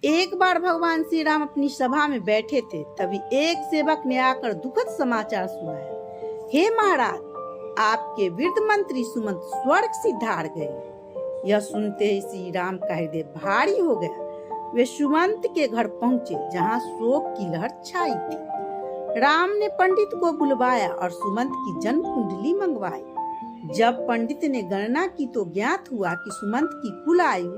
एक बार भगवान श्री राम अपनी सभा में बैठे थे, तभी एक सेवक ने आकर दुखद समाचार सुनाया। हे महाराज, आपके वृद्ध मंत्री सुमंत स्वर्ग सिधार गए। यह सुनते ही श्री राम का हृदय भारी हो गया। वे सुमंत के घर पहुंचे, जहां शोक की लहर छाई थी। राम ने पंडित को बुलवाया और सुमंत की जन्म कुंडली मंगवाई। जब पंडित ने गणना की तो ज्ञात हुआ कि सुमंत की कुल आयु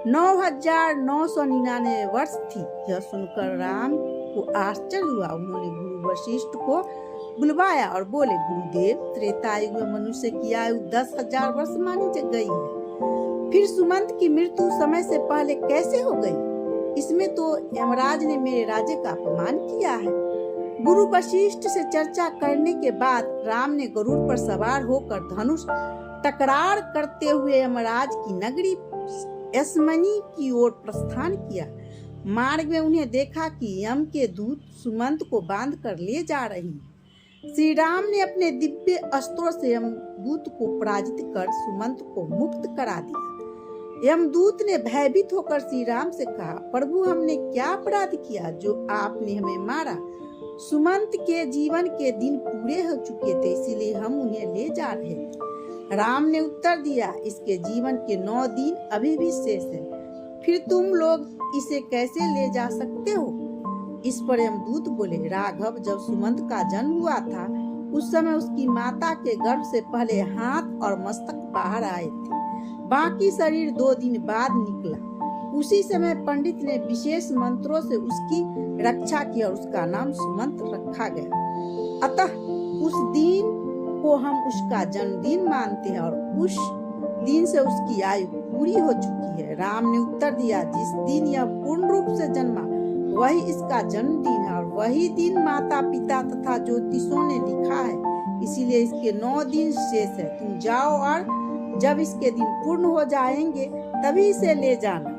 9,999 वर्ष थी। यह सुनकर राम को आश्चर्य हुआ। उन्होंने गुरु वशिष्ठ को बुलवाया और बोले, गुरुदेव, त्रेता युग में मनुष्य की आयु 10,000 वर्ष मानी गई है, फिर सुमंत की मृत्यु समय से पहले कैसे हो गई? इसमें तो यमराज ने मेरे राज्य का अपमान किया है। गुरु वशिष्ठ से चर्चा करने के बाद राम ने गरुड़ पर सवार होकर धनुष टकरार करते हुए यमराज की नगरी यशमनी की ओर प्रस्थान किया। मार्ग में उन्हें देखा कि यम के दूत सुमंत को बांध कर ले जा रही हैं। श्री राम ने अपने दिव्य अस्त्रों से यमदूत को पराजित कर सुमंत को मुक्त करा दिया। यमदूत ने भयभीत होकर श्री राम से कहा, प्रभु, हमने क्या अपराध किया जो आपने हमें मारा? सुमंत के जीवन के दिन पूरे हो चुके थे, इसीलिए हम उन्हें ले जा रहे थे। राम ने उत्तर दिया, इसके जीवन के 9 दिन अभी भी शेष है, फिर तुम लोग इसे कैसे ले जा सकते हो? इस पर यमदूत बोले, राघव, जब सुमंत का जन्म हुआ था उस समय उसकी माता के गर्भ से पहले हाथ और मस्तक बाहर आए थे, बाकी शरीर 2 दिन बाद निकला। उसी समय पंडित ने विशेष मंत्रों से उसकी रक्षा की और उसका नाम सुमंत रखा गया। अतः उस दिन को हम उसका जन्मदिन मानते हैं और उस दिन से उसकी आयु पूरी हो चुकी है। राम ने उत्तर दिया, जिस दिन यह पूर्ण रूप से जन्मा वही इसका जन्मदिन है और वही दिन माता पिता तथा ज्योतिषों ने लिखा है, इसीलिए इसके 9 दिन शेष है। तुम जाओ और जब इसके दिन पूर्ण हो जाएंगे तभी इसे ले जाना।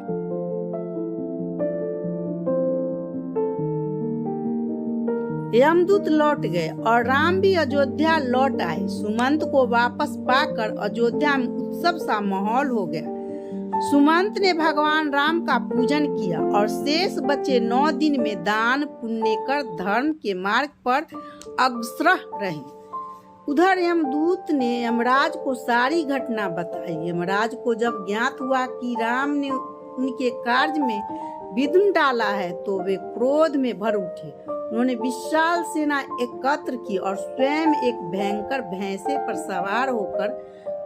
यमदूत लौट गए और राम भी अयोध्या लौट आए। सुमंत को वापस पाकर अयोध्या में उत्सव सा माहौल हो गया। सुमंत ने भगवान राम का पूजन किया और शेष बचे 9 दिन में दान पुण्य कर धर्म के मार्ग पर अग्रसर रहे। उधर यमदूत ने यमराज को सारी घटना बताई। यमराज को जब ज्ञात हुआ कि राम ने उनके कार्य में विघ्न डाला है तो वे क्रोध में भर उठे। उन्होंने विशाल सेना एकत्र की और स्वयं एक भयंकर भैंसे पर सवार होकर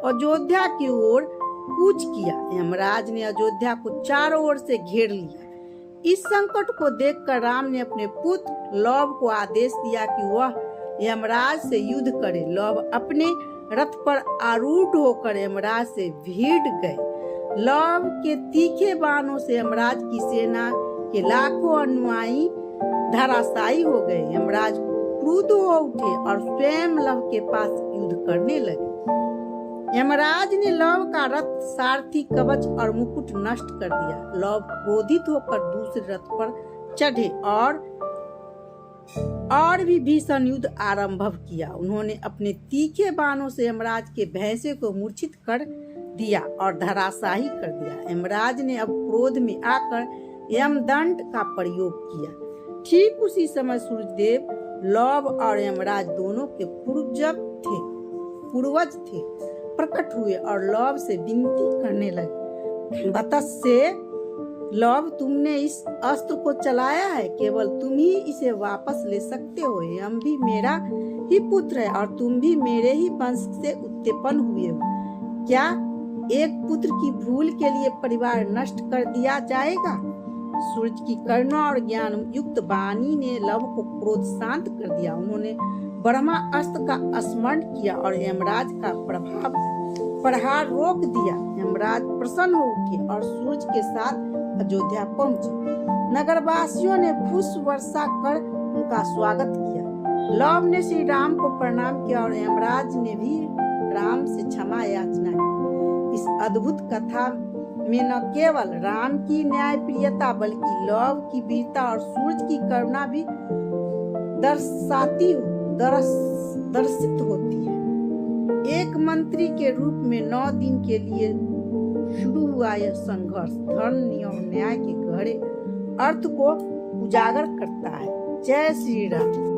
अयोध्या की ओर कूच किया। यमराज ने अयोध्या को चारों ओर से घेर लिया। इस संकट को देखकर राम ने अपने पुत्र लव को आदेश दिया कि वह यमराज से युद्ध करे। लव अपने रथ पर आरूढ़ होकर यमराज से भिड़ गए। लव के तीखे बाणों से यमराज की सेना के लाखों अनुयायी धराशायी हो गए। यमराज क्रुद्ध हो उठे और स्वयं लव के पास युद्ध करने लगे। यमराज ने लव का रथ, सारथी, कवच और मुकुट नष्ट कर दिया। लव क्रोधित होकर दूसरे रथ पर चढ़े और भी भीषण युद्ध आरंभ किया। उन्होंने अपने तीखे बाणों से यमराज के भैंसे को मूर्छित कर दिया और धराशायी कर दिया। यमराज ने अब क्रोध में आकर यमदंड का प्रयोग किया। ठीक उसी समय सूर्यदेव लव और यमराज दोनों के पूर्वज थे प्रकट हुए और लव से विनती करने लगे, वत्स्य लव, तुमने इस अस्त्र को चलाया है, केवल तुम ही इसे वापस ले सकते हो। यम भी मेरा ही पुत्र है और तुम भी मेरे ही वंश से उत्पन्न हुए हो। क्या एक पुत्र की भूल के लिए परिवार नष्ट कर दिया जाएगा? सूर्य की करुणा और ज्ञान युक्त वाणी ने लव को क्रोध शांत कर दिया। उन्होंने ब्रह्मास्त्र का स्मरण किया और यमराज का प्रहार रोक दिया। यमराज प्रसन्न हो उठे और सूर्य के साथ अयोध्या पहुंचे। नगरवासियों ने पुष्प वर्षा कर उनका स्वागत किया। लव ने श्री राम को प्रणाम किया और यमराज ने भी राम से क्षमा याचना की। इस अद्भुत कथा में न केवल राम की न्यायप्रियता बल्कि लव की वीरता और सूर्य की करुणा भी दर्शित होती है। एक मंत्री के रूप में 9 दिन के लिए शुरू हुआ यह संघर्ष धर्म, नियम, न्याय के गहरे अर्थ को उजागर करता है। जय श्री राम।